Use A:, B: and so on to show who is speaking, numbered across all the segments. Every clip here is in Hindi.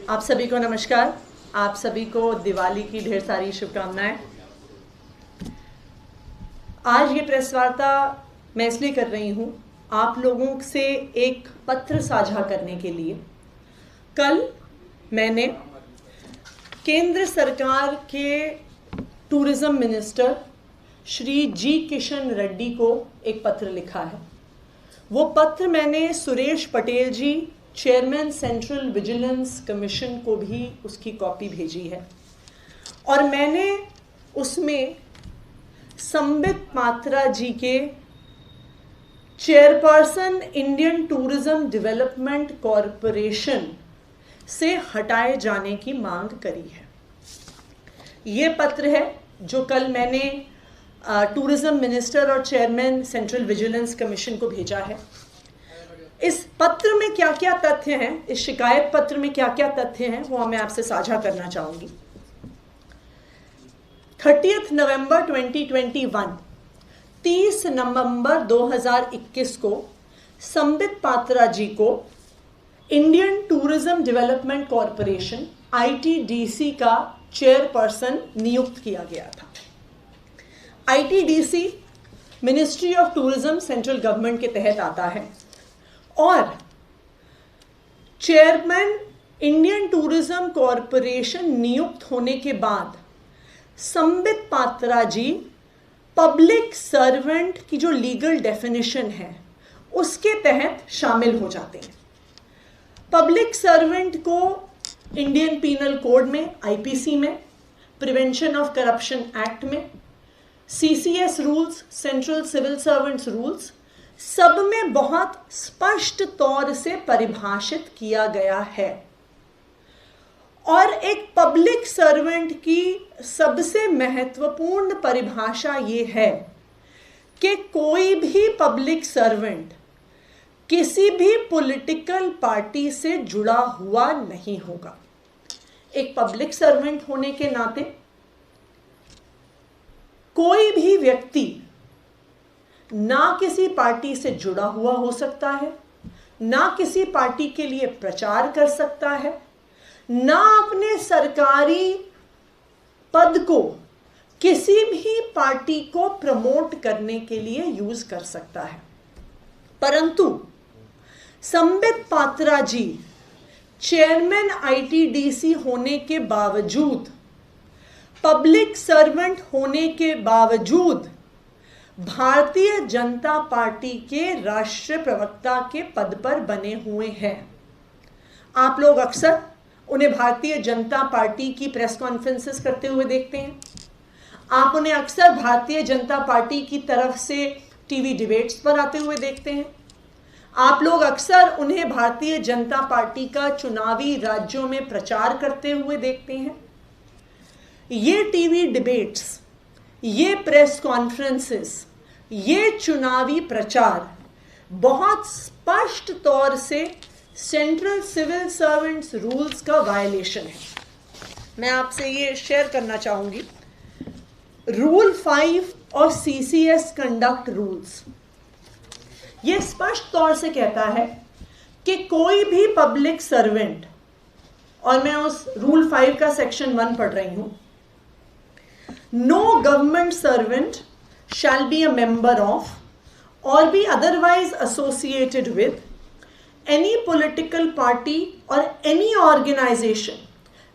A: आप सभी को नमस्कार। आप सभी को दिवाली की ढेर सारी शुभकामनाएं। आज ये प्रेस वार्ता मैं इसलिए कर रही हूँ आप लोगों से एक पत्र साझा करने के लिए। कल मैंने केंद्र सरकार के टूरिज्म मिनिस्टर श्री जी किशन रेड्डी को एक पत्र लिखा है। वो पत्र मैंने सुरेश पटेल जी, चेयरमैन सेंट्रल विजिलेंस कमीशन को भी उसकी कॉपी भेजी है और मैंने उसमें संबित पात्रा जी के chairperson Indian tourism development corporation से हटाए जाने की मांग करी है। ये पत्र है जो कल मैंने टूरिज्म मिनिस्टर और चेयरमैन सेंट्रल विजिलेंस कमीशन को भेजा है। इस पत्र में क्या क्या तथ्य हैं, इस शिकायत पत्र में क्या क्या तथ्य हैं, वो मैं आपसे साझा करना चाहूंगी। 30 नवंबर 2021, 30 नवंबर 2021 को संबित पात्रा जी को Indian tourism development corporation ITDC का चेयरपर्सन नियुक्त किया गया था। ITDC ministry of tourism central government के तहत आता है और चेयरमैन इंडियन टूरिज्म कॉरपोरेशन नियुक्त होने के बाद संबित पात्रा जी पब्लिक सर्वेंट की जो लीगल डेफिनेशन है उसके तहत शामिल हो जाते हैं। पब्लिक सर्वेंट को इंडियन पीनल कोड में, IPC में, प्रिवेंशन ऑफ करप्शन एक्ट में, CCS rules, central civil servants rules, सब में बहुत स्पष्ट तौर से परिभाषित किया गया है। और एक पब्लिक सर्वेंट की सबसे महत्वपूर्ण परिभाषा ये है कि कोई भी पब्लिक सर्वेंट किसी भी पॉलिटिकल पार्टी से जुड़ा हुआ नहीं होगा। एक पब्लिक सर्वेंट होने के नाते कोई भी व्यक्ति ना किसी पार्टी से जुड़ा हुआ हो सकता है, ना किसी पार्टी के लिए प्रचार कर सकता है, ना अपने सरकारी पद को किसी भी पार्टी को प्रमोट करने के लिए यूज कर सकता है। परंतु संबित पात्रा जी चेयरमैन ITDC होने के बावजूद, पब्लिक सर्वेंट होने के बावजूद भारतीय जनता पार्टी के राष्ट्रीय प्रवक्ता के पद पर बने हुए हैं। आप लोग अक्सर उन्हें भारतीय जनता पार्टी की प्रेस कॉन्फ्रेंसेस करते हुए देखते हैं। आप उन्हें अक्सर भारतीय जनता पार्टी की तरफ से टीवी डिबेट्स पर आते हुए देखते हैं। आप लोग अक्सर उन्हें भारतीय जनता पार्टी का चुनावी राज्यों में प्रचार करते हुए देखते हैं। ये टीवी डिबेट्स, ये प्रेस कॉन्फ्रेंसेस, ये चुनावी प्रचार बहुत स्पष्ट तौर से सेंट्रल सिविल सर्वेंट्स रूल्स का वायलेशन है। मैं आपसे ये शेयर करना चाहूंगी। रूल 5 और CCS कंडक्ट रूल्स ये स्पष्ट तौर से कहता है कि कोई भी पब्लिक सर्वेंट, और मैं उस रूल 5 का सेक्शन 1 पढ़ रही हूं, no government servant shall be a member of or be otherwise associated with any political party or any organization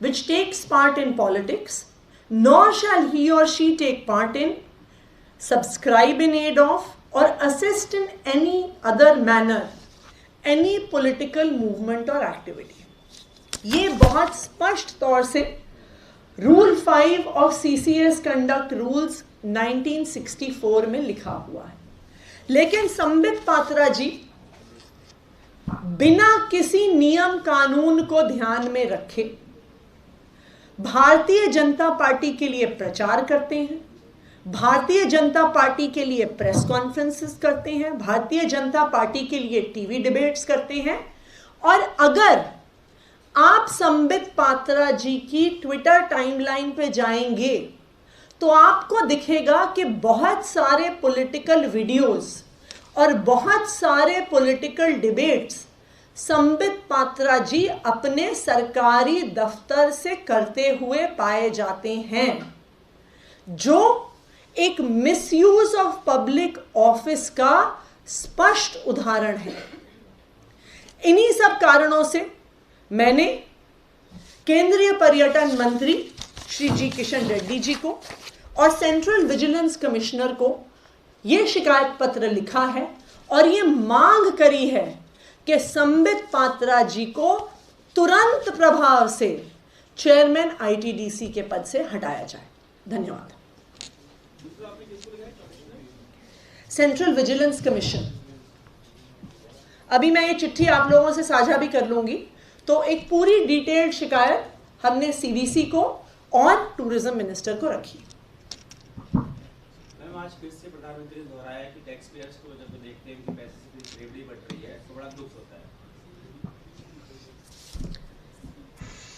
A: which takes part in politics, nor shall he or she take part in, subscribe in aid of or assist in any other manner any political movement or activity। ये बहुत स्पष्ट तौर से rule 5 of CCS conduct rules 1964 में लिखा हुआ है। लेकिन संबित पात्रा जी बिना किसी नियम कानून को ध्यान में रखे भारतीय जनता पार्टी के लिए प्रचार करते हैं, भारतीय जनता पार्टी के लिए प्रेस कॉन्फ्रेंसेस करते हैं, भारतीय जनता पार्टी के लिए टीवी डिबेट्स करते हैं। और अगर आप संबित पात्रा जी की ट्विटर टाइमलाइन पे जाएंगे तो आपको दिखेगा कि बहुत सारे पॉलिटिकल वीडियोस और बहुत सारे पॉलिटिकल डिबेट्स संबित पात्रा जी अपने सरकारी दफ्तर से करते हुए पाए जाते हैं, जो एक मिसयूज ऑफ पब्लिक ऑफिस का स्पष्ट उदाहरण है। इन्हीं सब कारणों से मैंने केंद्रीय पर्यटन मंत्री श्री जी किशन रेड्डी जी को और सेंट्रल विजिलेंस कमिश्नर को यह शिकायत पत्र लिखा है और ये मांग करी है कि संबित पात्रा जी को तुरंत प्रभाव से चेयरमैन आईटीडीसी के पद से हटाया जाए। धन्यवाद। सेंट्रल विजिलेंस कमीशन, अभी मैं ये चिट्ठी आप लोगों से साझा भी कर लूंगी। तो एक पूरी डिटेल्ड शिकायत हमने सीवीसी को और टूरिज्म मिनिस्टर को रखी।
B: मैम, आज फिर से प्रधानमंत्री ने दोहराया कि टैक्स पेयर्स को जब देखते हैं कि पैसे से रेवड़ी बढ़ रही है तो बड़ा दुख होता है।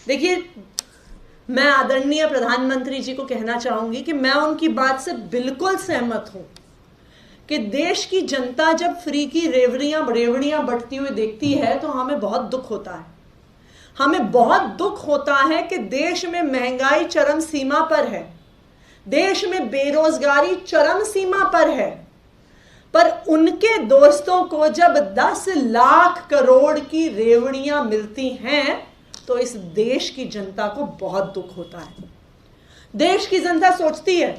A: देखिए, मैं आदरणीय प्रधानमंत्री जी को कहना चाहूंगी कि मैं उनकी बात से बिल्कुल सहमत हूं कि देश की जनता जब फ्री की रेवड़ियां बढ़ती हुई देखती है तो हमें बहुत दुख होता है। हमें बहुत दुख होता है कि देश में महंगाई चरम सीमा पर है, देश में बेरोजगारी चरम सीमा पर है, पर उनके दोस्तों को जब 10 लाख करोड़ की रेवड़ियां मिलती हैं तो इस देश की जनता को बहुत दुख होता है। देश की जनता सोचती है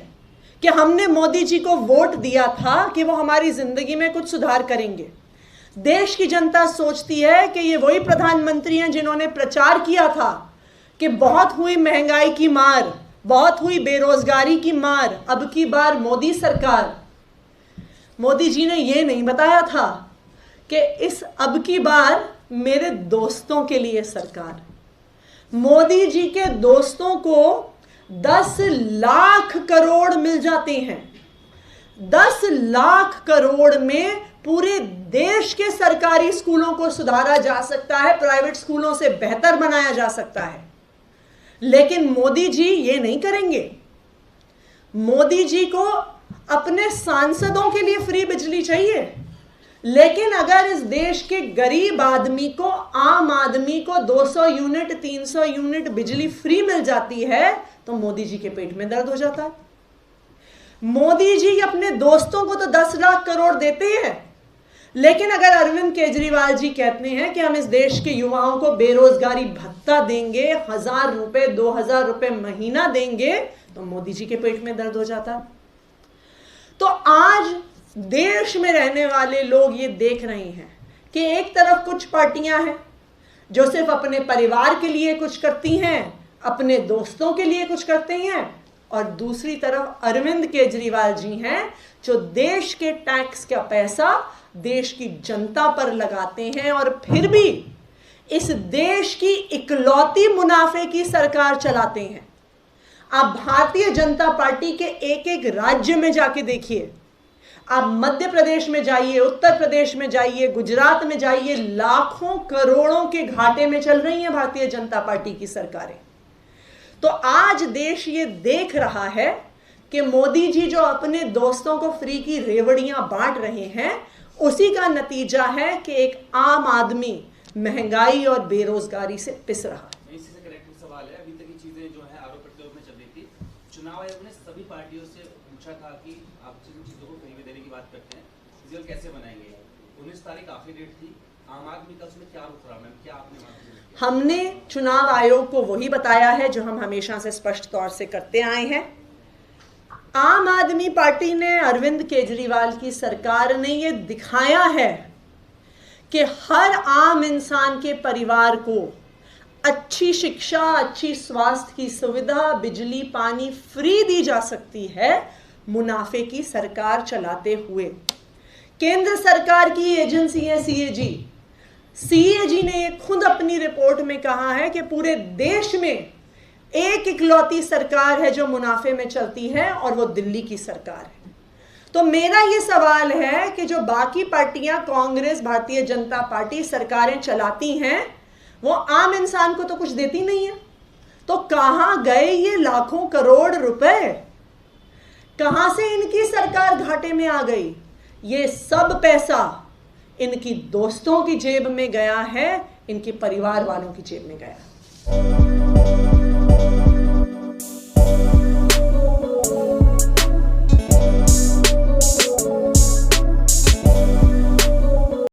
A: कि हमने मोदी जी को वोट दिया था कि वो हमारी जिंदगी में कुछ सुधार करेंगे। देश की जनता सोचती है कि ये वही प्रधानमंत्री हैं जिन्होंने प्रचार किया था कि बहुत हुई महंगाई की मार, बहुत हुई बेरोजगारी की मार, अब की बार मोदी सरकार। मोदी जी ने ये नहीं बताया था कि इस अब की बार मेरे दोस्तों के लिए सरकार। मोदी जी के दोस्तों को 10 लाख करोड़ मिल जाते हैं। 10 लाख करोड़ में पूरे देश के सरकारी स्कूलों को सुधारा जा सकता है, प्राइवेट स्कूलों से बेहतर बनाया जा सकता है। लेकिन मोदी जी ये नहीं करेंगे। मोदी जी को अपने सांसदों के लिए फ्री बिजली चाहिए, लेकिन अगर इस देश के गरीब आदमी को, आम आदमी को 200 यूनिट 300 यूनिट बिजली फ्री मिल जाती है तो मोदी जी के पेट में दर्द हो जाता है। मोदी जी अपने दोस्तों को तो 10 लाख करोड़ देते हैं, लेकिन अगर अरविंद केजरीवाल जी कहते हैं कि हम इस देश के युवाओं को बेरोजगारी भत्ता देंगे, 1000 रुपए 2000 रुपए महीना देंगे, तो मोदी जी के पेट में दर्द हो जाता है। तो आज देश में रहने वाले लोग ये देख रहे हैं कि एक तरफ कुछ पार्टियां हैं जो सिर्फ अपने परिवार के लिए कुछ करती हैं, अपने दोस्तों के लिए कुछ करते हैं, और दूसरी तरफ अरविंद केजरीवाल जी हैं जो देश के टैक्स का पैसा देश की जनता पर लगाते हैं और फिर भी इस देश की इकलौती मुनाफे की सरकार चलाते हैं। आप भारतीय जनता पार्टी के एक एक राज्य में जाके देखिए, आप मध्य प्रदेश में जाइए, उत्तर प्रदेश में जाइए, गुजरात में जाइए, लाखों करोड़ों के घाटे में चल रही हैं भारतीय जनता पार्टी की सरकारें। तो आज देश ये देख रहा है कि मोदी जी जो अपने दोस्तों को फ्री की रेवड़ियां बांट रहे हैं, उसी का नतीजा है कि एक आम आदमी महंगाई और बेरोजगारी से पिस रहा है।
B: इसी से कनेक्टेड सवाल है, अभी तक की चीजें जो है आरोप प्रत्यारोप में चल रही थी, चुनाव आयोग ने सभी पार्टियों से पूछा था कि आप जिन चीजों को फ्री में देने की बात करते हैं, रिजल्ट कैसे बनाएंगे। 19 तारीख आखिरी डेट थी, आम आदमी का उसमें क्या रुख रहा है, क्या आपने मांग की?
A: हमने चुनाव आयोग को वही बताया है जो हम हमेशा से स्पष्ट तौर से करते आए हैं। आम आदमी पार्टी ने, अरविंद केजरीवाल की सरकार ने ये दिखाया है कि हर आम इंसान के परिवार को अच्छी शिक्षा, अच्छी स्वास्थ्य की सुविधा, बिजली पानी फ्री दी जा सकती है मुनाफे की सरकार चलाते हुए। केंद्र सरकार की एजेंसी है सीएजी ने खुद अपनी रिपोर्ट में कहा है कि पूरे देश में एक इकलौती सरकार है जो मुनाफे में चलती है और वो दिल्ली की सरकार है। तो मेरा ये सवाल है कि जो बाकी पार्टियां, कांग्रेस, भारतीय जनता पार्टी सरकारें चलाती हैं, वो आम इंसान को तो कुछ देती नहीं है। तो कहां गए ये लाखों करोड़ रुपए? कहां से इनकी सरकार घाटे में आ गई? ये सब पैसा इनकी दोस्तों की जेब में गया है, इनके परिवार वालों की जेब में गया है।